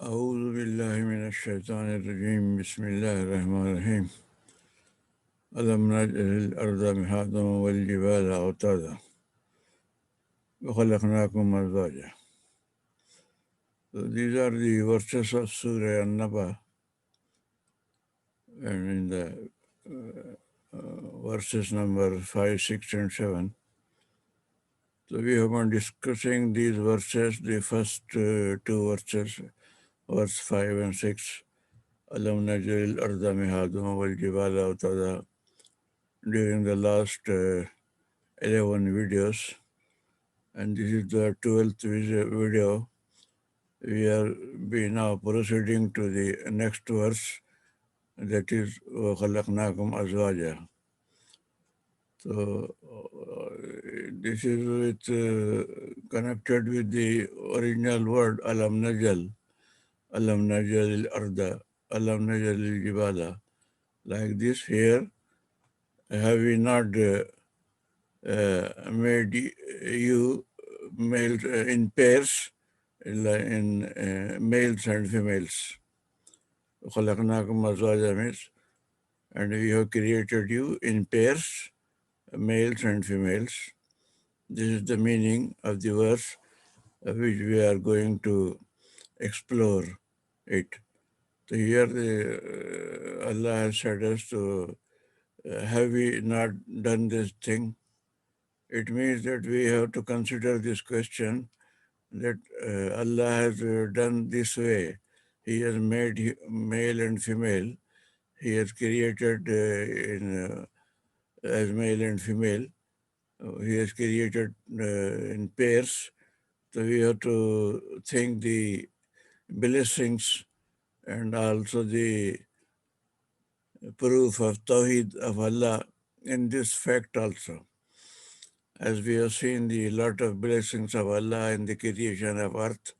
أعوذ بالله من الشيطان الرجيم بسم الله الرحمن الرحيم ألم نجعل الأرض مهادا والجبال أوتادا وخلقناكم أزواجا. So these are the verses of Surah Annaba, and in the verses number 5, 6 and 7. So we have been discussing these verses, the first two verses, verse 5 and 6. Alam najil arda mihadum wal jibala utada, during the last 11 videos. And this is the 12th video. We are now proceeding to the next verse, that is وَخَلَقْنَاكُمْ أَزْوَاجًا. So this is connected with the original word alam najal al-arda, alam najal al-jibala. Like this here, have we not made you males in pairs, in males and females? خَلَقْنَاكُمْ أَزْوَاجًا means, and we have created you in pairs, males and females. This is the meaning of the verse which we are going to explore it. So here Allah has said us to, have we not done this thing? It means that we have to consider this question, that Allah has done this way. He has made male and female. He has created as male and female. He has created in pairs. So we have to think the blessings and also the proof of Tawheed of Allah in this fact also. As we have seen the lot of blessings of Allah in the creation of earth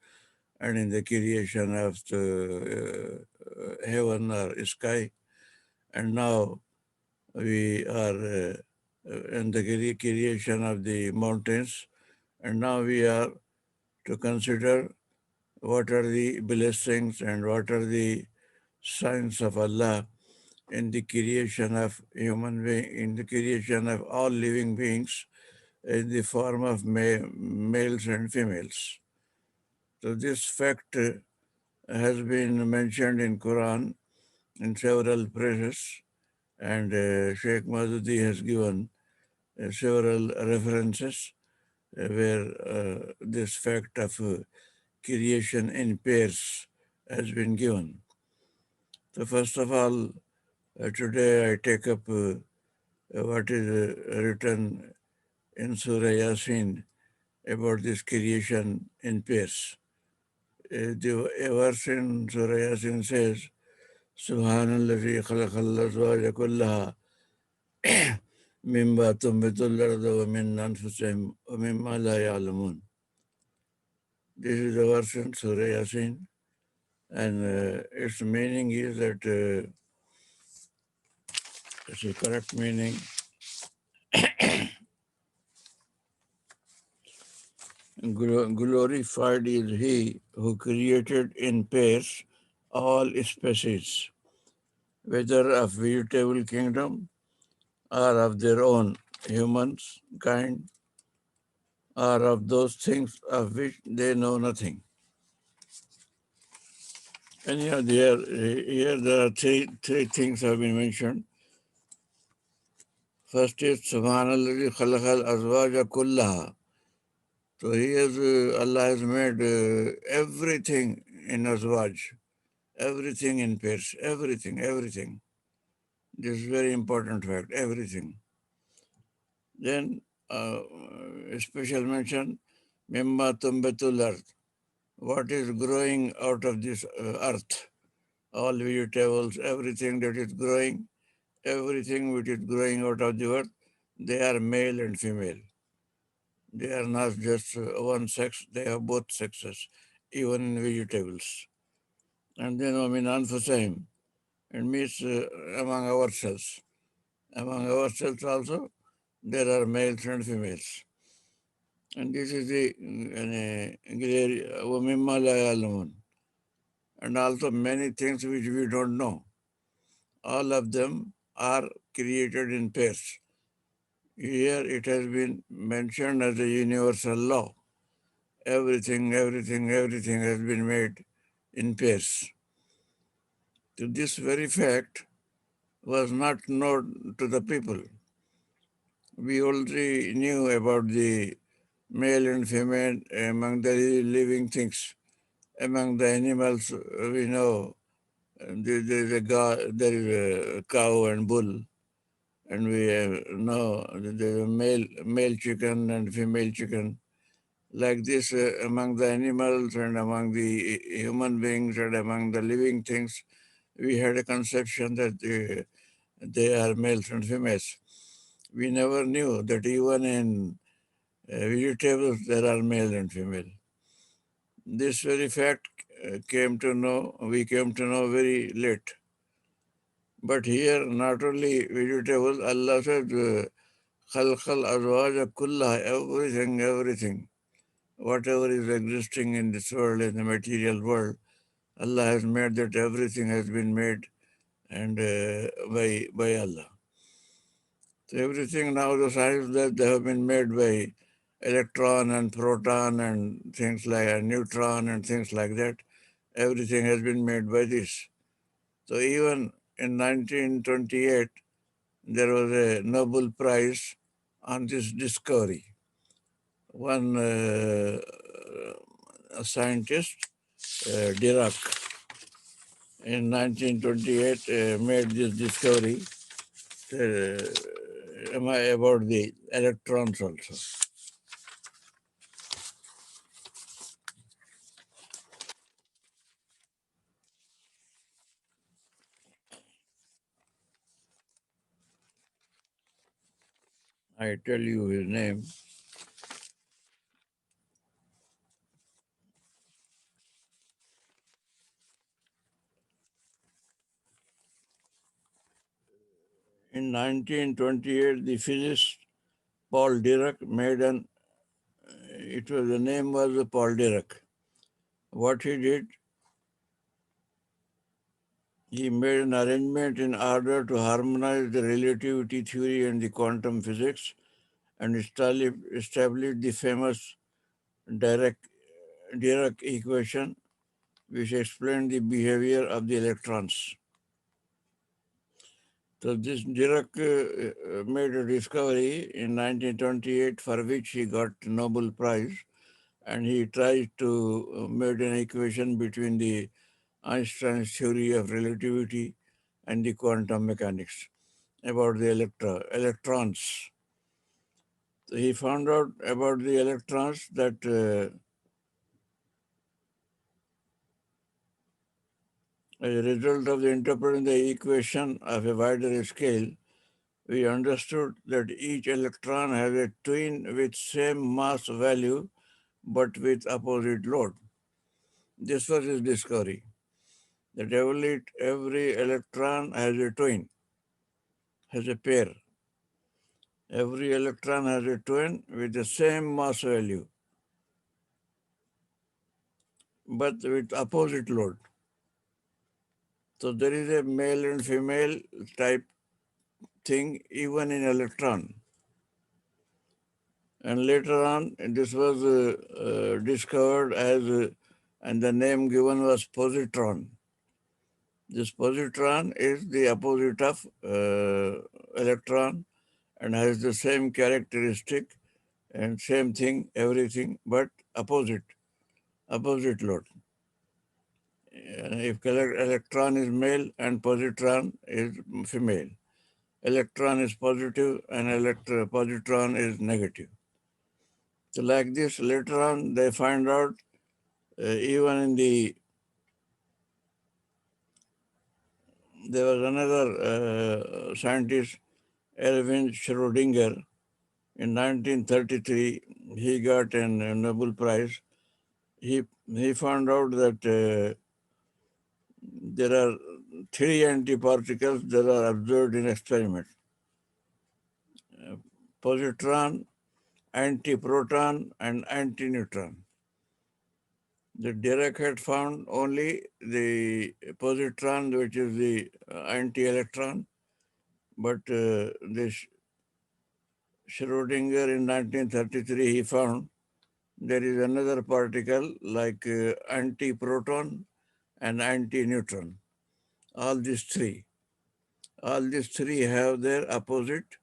and in the creation of the heaven or sky. And now we are in the creation of the mountains. And now we are to consider what are the blessings and what are the signs of Allah in the creation of human being, in the creation of all living beings, in the form of males and females. So this fact has been mentioned in Quran in several places, and Sheikh Maududi has given several references where this fact of creation in pairs has been given. So first of all, today I take up what is written in Surah Yasin about this creation in pairs. The verse in Surah Yasin says, Subhanallah khalaqal azwaja kullaha mimma tunbitul ardu wa min anfusihim wa mimma la ya'lamun. This is the verse in Surah Yasin, and its meaning is that, it's a correct meaning, glorified is He who created in pairs all species, whether of vegetable kingdom or of their own, humans, kind, or of those things of which they know nothing. And here there are three things have been mentioned. First is Subhanallah khalaqal azwaja kullaha. So Allah has made everything in azwaj, everything in pairs, everything. This is very important fact, everything. Then a special mention, Mimma tumbetul earth, what is growing out of this earth, all vegetables, everything that is growing, everything which is growing out of the earth, they are male and female. They are not just one sex, they have both sexes, even in vegetables. And then Amin Anfusahim, it means among ourselves. Among ourselves also, there are males and females. And this is the وَمِمَّا لَا يَعْلَمُونَ. and also many things which we don't know. All of them are created in pairs. Here it has been mentioned as a universal law. Everything has been made in pairs. So this very fact was not known to the people. We already knew about the male and female among the living things. Among the animals, we know there is there is a cow and bull, and we know there is a male chicken and female chicken. Like this, among the animals and among the human beings and among the living things, we had a conception that they are males and females. We never knew that even in vegetables there are male and female. This very fact we came to know very late. But here, not only vegetables, Allah said, khalqal azwaj kullaha, everything, whatever is existing in this world, in the material world, Allah has made that everything has been made and by Allah. So everything now, the science that they have been made by electron and proton and things like a neutron and things like that, everything has been made by this. So even in 1928, there was a Nobel Prize on this discovery. One scientist, Dirac, in 1928 made this discovery about the electrons also. I tell you his name. In 1928, the physicist Paul Dirac made the name was Paul Dirac. What he did, he made an arrangement in order to harmonize the relativity theory and the quantum physics and established the famous Dirac, Dirac equation, which explained the behavior of the electrons. So this Dirac made a discovery in 1928 for which he got Nobel Prize, and he tried to make an equation between the Einstein's theory of relativity and the quantum mechanics about the electrons. So he found out about the electrons that as a result of the interpreting the equation of a wider scale, we understood that each electron has a twin with same mass value but with opposite load. This was his discovery, that every electron has a twin, has a pair. Every electron has a twin with the same mass value but with opposite load. So there is a male and female type thing even in electron. And later on, this was discovered and the name given was positron. This positron is the opposite of electron and has the same characteristic and same thing, everything, but opposite load. If electron is male and positron is female, electron is positive and positron is negative. So like this, later on, they find out even in there was another scientist, Erwin Schrödinger, in 1933, he got a Nobel Prize. He found out that there are three antiparticles that are observed in experiment: positron, antiproton, and antineutron. The Dirac had found only the positron, which is the anti-electron, but this Schrödinger in 1933 he found there is another particle like anti-proton and anti-neutron. All these three, all these three have their opposite,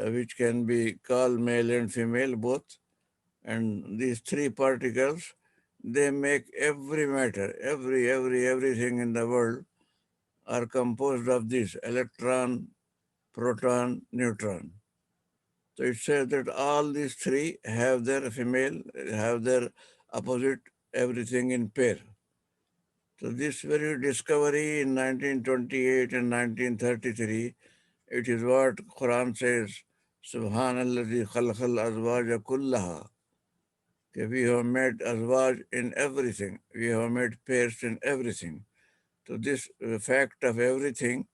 which can be called male and female both. And these three particles, they make every matter, everything in the world are composed of this electron, proton, neutron. So it says that all these three have their female, have their opposite, everything in pair. So this very discovery in 1928 and 1933, it is what Quran says, Subhanallah khalaqal azwaja kullaha. Okay, we have made azwaj in everything. We have made pairs in everything. So this fact of everything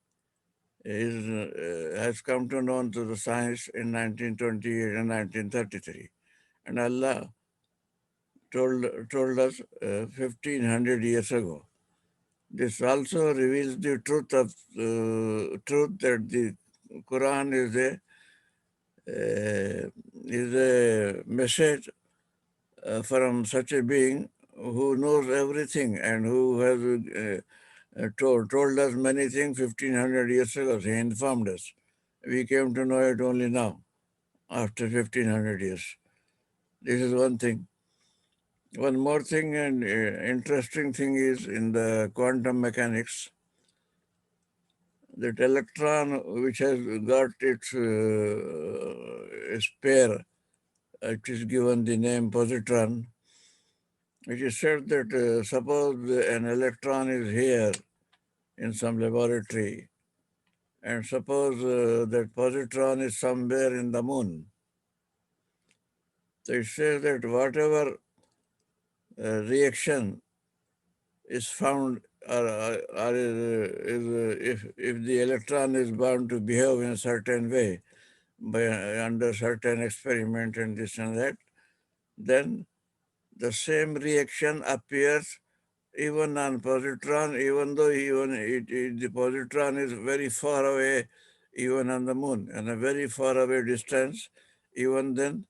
has come to known to the science in 1928 and 1933. And Allah told us 1500 years ago. This also reveals the truth that the Quran is a message from such a being who knows everything and who has told us many things 1500 years ago. He informed us. We came to know it only now, after 1500 years. This is one thing. One more thing and interesting thing is in the quantum mechanics, that electron which has got its pair, it is given the name positron. It is said that suppose an electron is here in some laboratory, and suppose that positron is somewhere in the moon. So it says that whatever reaction is found, or if the electron is bound to behave in a certain way by under certain experiment and this and that, then the same reaction appears even on positron, even though the positron is very far away, even on the moon, and a very far away distance, even then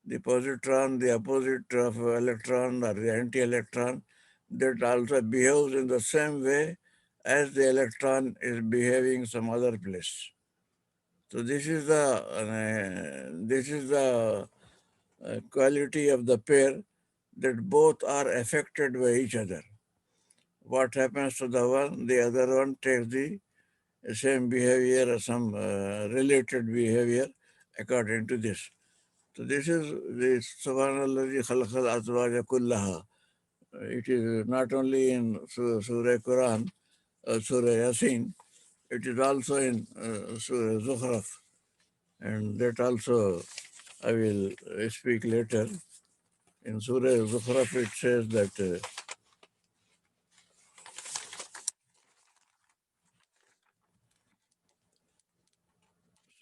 the positron, the opposite of electron or the anti-electron, that also behaves in the same way as the electron is behaving some other place. So this is the quality of the pair, that both are affected by each other. What happens to the one, the other one takes the same behavior or some related behavior according to this. So this is the Subhanallah khalaqal azwaja kullaha. It is not only in Surah Quran, Surah Yasin, it is also in Surah Zukhraf. And that also I will speak later. In Surah Zukhraf it says that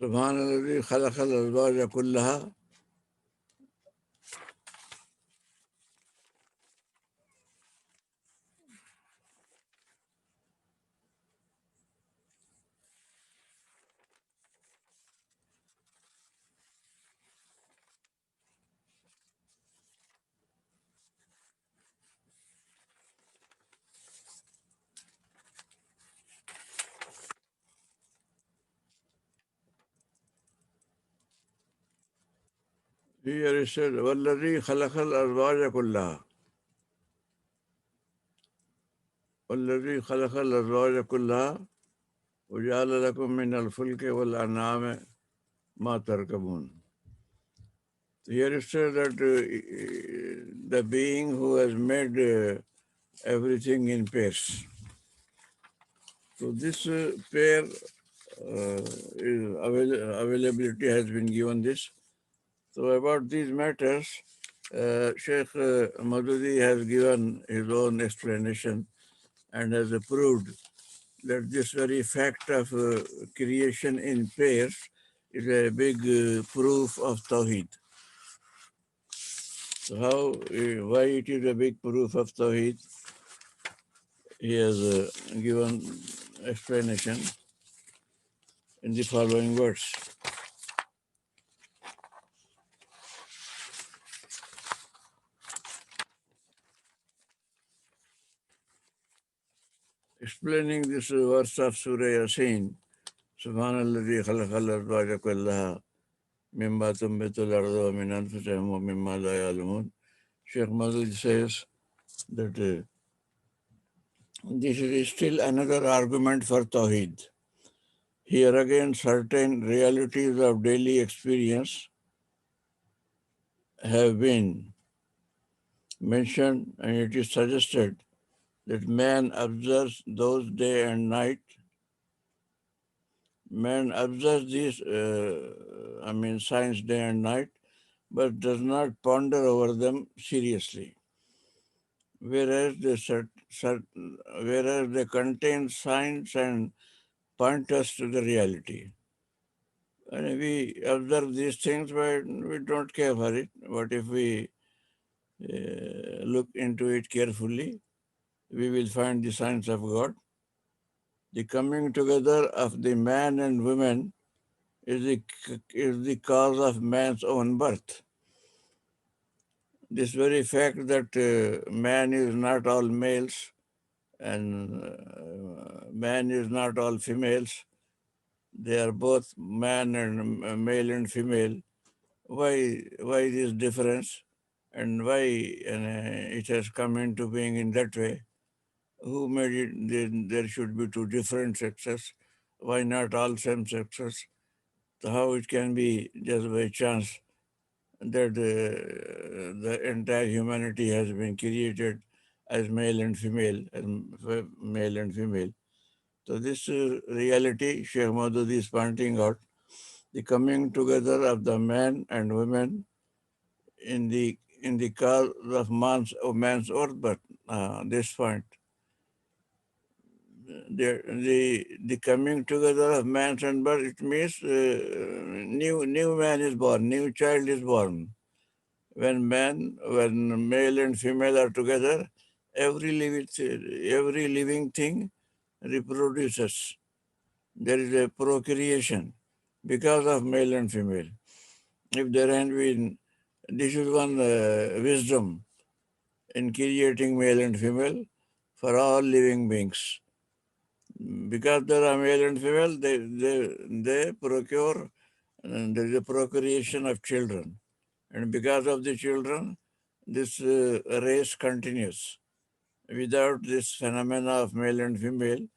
Subhanallah khalaqal azwaja kullaha. Here it said, وَالَّذِي خَلَقَ الْأَزْوَاجَ كُلَّهَا. وَالَّذِي خَلَقَ الْأَزْوَاجَ كُلَّهَا وَجَعَلَ لَكُم مِّنَ الْفُلْكِ وَالْأَنْعَامِ مَا تَرْكَبُونَ. Here it says that the being who has made everything in pairs. So this pair availability has been given this. So about these matters, Sheikh Maududi has given his own explanation and has proved that this very fact of creation in pairs is a big proof of Tawheed. So why it is a big proof of Tawheed? He has given explanation in the following words. Explaining this verse of Surah Yasin, Subhanallah khalaqal azwaja kullaha mimma tunbitul ardu wa min anfusihim wa mimma la ya'lamun. Sheikh Maududi says that this is still another argument for Tawheed. Here again, certain realities of daily experience have been mentioned, and it is suggested that man observes those day and night. Man observes these, signs day and night, but does not ponder over them seriously. Whereas they contain signs and point us to the reality. And we observe these things, but we don't care for it. But if we look into it carefully, we will find the signs of God. The coming together of the man and woman is the cause of man's own birth. This very fact that man is not all males and man is not all females, they are both man and male and female. Why this difference and why it has come into being in that way? Who made it? There should be two different sexes. Why not all same sexes? So how it can be just by chance that the entire humanity has been created as male and female, male and female. So this reality, Sheikh Maududi is pointing out, the coming together of the man and women in the cause of man's earth, but this point, the coming together of man and birth, it means new man is born, new child is born. When male and female are together, every living thing reproduces. There is a procreation because of male and female. If there had been, this is one wisdom in creating male and female for all living beings. Because there are male and female, they procure, and there is a procreation of children. And because of the children, this race continues. Without this phenomena of male and female,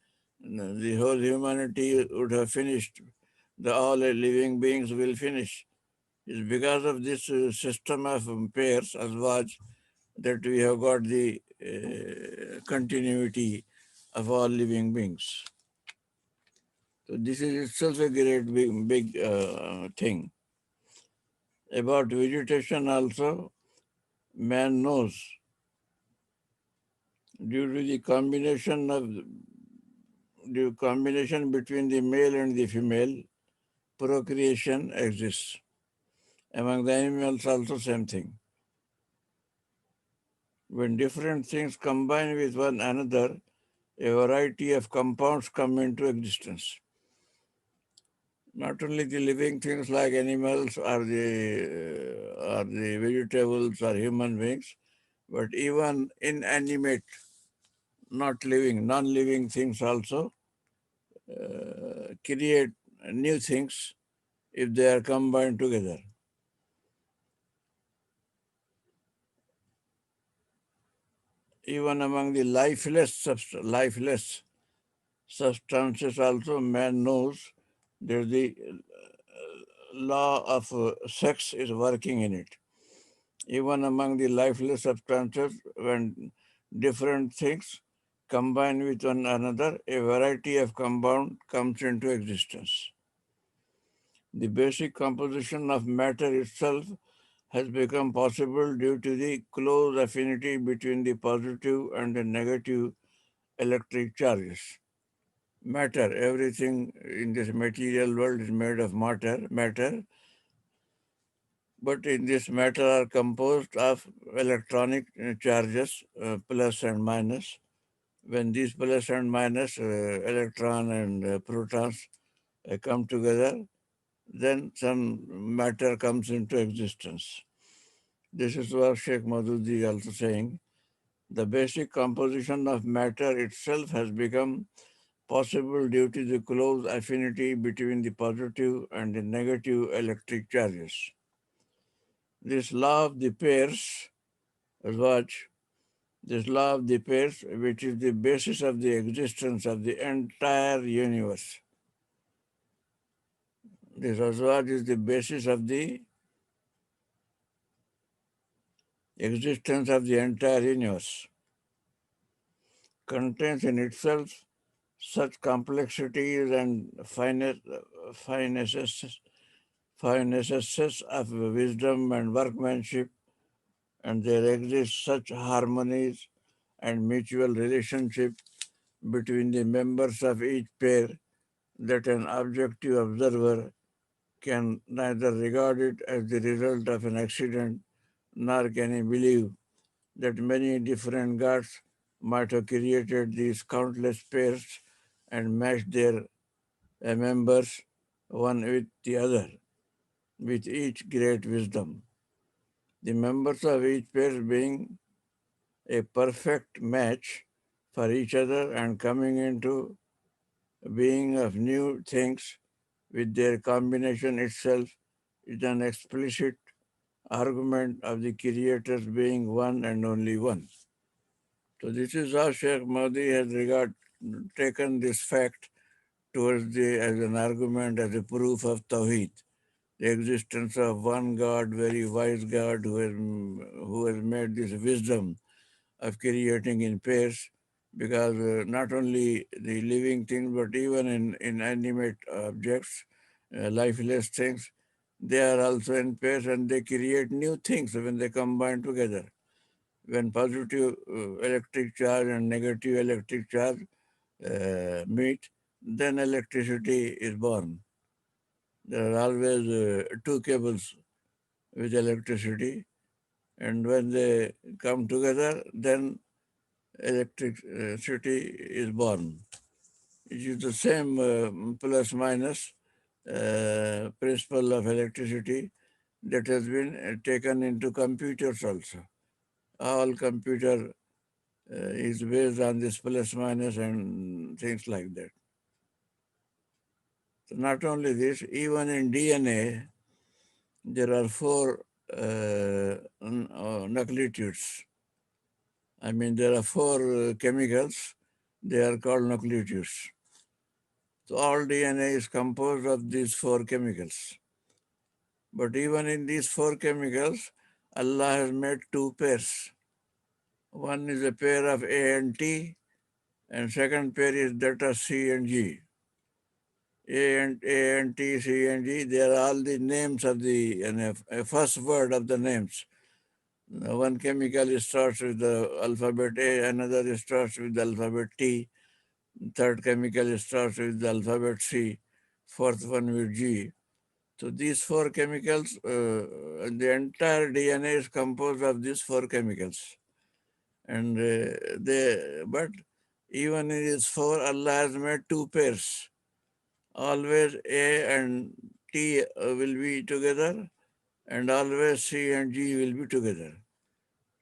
the whole humanity would have finished. All living beings will finish. It's because of this system of pairs, AZWAJ, that we have got the continuity of all living beings. So this is itself a great big thing. About vegetation also, man knows due to the combination between the male and the female, procreation exists. Among the animals also same thing. When different things combine with one another, a variety of compounds come into existence. Not only the living things like animals or the vegetables or human beings, but even inanimate, not living, non-living things also create new things if they are combined together. Even among the lifeless substances also, man knows that the law of sex is working in it. Even among the lifeless substances, when different things combine with one another, a variety of compound comes into existence. The basic composition of matter itself has become possible due to the close affinity between the positive and the negative electric charges. Matter, everything in this material world is made of matter. But in this matter are composed of electronic charges, plus and minus. When these plus and minus, electron and protons come together, then some matter comes into existence. This is what Sheikh Maududi is also saying. The basic composition of matter itself has become possible due to the close affinity between the positive and the negative electric charges. This law of the pairs, AZWAJ, this law of the pairs, which is the basis of the existence of the entire universe. This AZWAJ is the basis of the existence of the entire universe, contains in itself such complexities and finesses, finesses of wisdom and workmanship, and there exists such harmonies and mutual relationship between the members of each pair that an objective observer can neither regard it as the result of an accident nor can he believe that many different gods might have created these countless pairs and matched their members one with the other with each great wisdom. The members of each pair being a perfect match for each other and coming into being of new things with their combination itself is an explicit argument of the Creator's being one and only one. So this is how Sheikh Mahdi has taken this fact towards as an argument, as a proof of Tawheed, the existence of one God, very wise God who has made this wisdom of creating in pairs, because not only the living things, but even in inanimate objects, lifeless things, they are also in pairs and they create new things when they combine together. When positive electric charge and negative electric charge meet, then electricity is born. There are always two cables with electricity, and when they come together, then electricity is born. It is the same plus minus principle of electricity that has been taken into computers also. All computer is based on this plus minus and things like that. So not only this, even in DNA, there are four nucleotides. I mean, there are four chemicals. They are called nucleotides. So all DNA is composed of these four chemicals. But even in these four chemicals, Allah has made two pairs. One is a pair of A and T, and second pair is that of C and G. A and T, C and G, they are all the names of the first word of the names. One chemical starts with the alphabet A, another starts with the alphabet T, third chemical starts with the alphabet C, fourth one with G. So these four chemicals, the entire DNA is composed of these four chemicals. And but even in these four, Allah has made two pairs. Always A and T will be together, and always C and G will be together.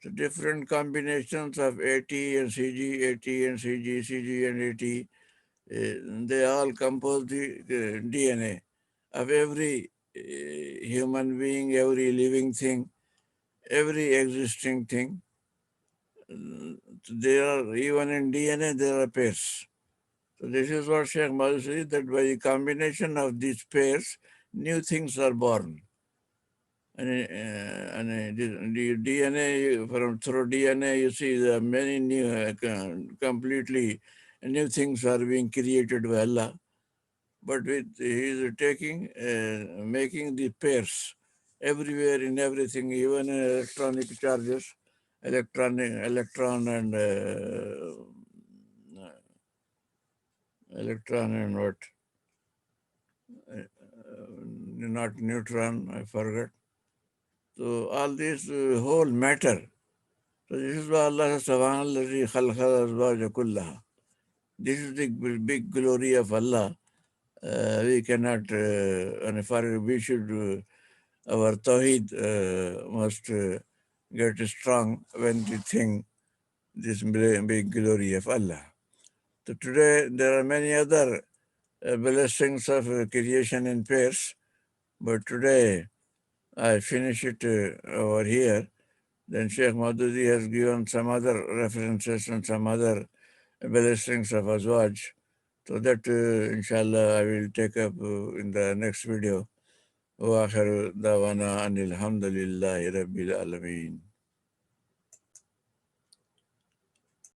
So different combinations of AT and CG, AT and CG, CG and AT, they all compose the DNA of every human being, every living thing, every existing thing. There are, even in DNA, there are pairs. So this is what Sheikh Mahdi says, that by the combination of these pairs, new things are born. And the DNA, from through DNA, you see there are many new, completely new things are being created by Allah. But with he is taking, making the pairs everywhere in everything, even in electronic charges, electron and electron and what? Not neutron, I forgot. So all this whole matter. So this is why Allah says, "Subhanallazi khalaqal azwaja kullaha." This is the big glory of Allah. We cannot, and we should, our tawheed must get strong when we think this big glory of Allah. So today there are many other blessings of creation in pairs, but today I finish it over here. Then Sheikh Maududi has given some other references and some other blessings of Azwaj. So that, inshallah, I will take up in the next video. وآخر دعوانا أن الحمد لله رب العالمين.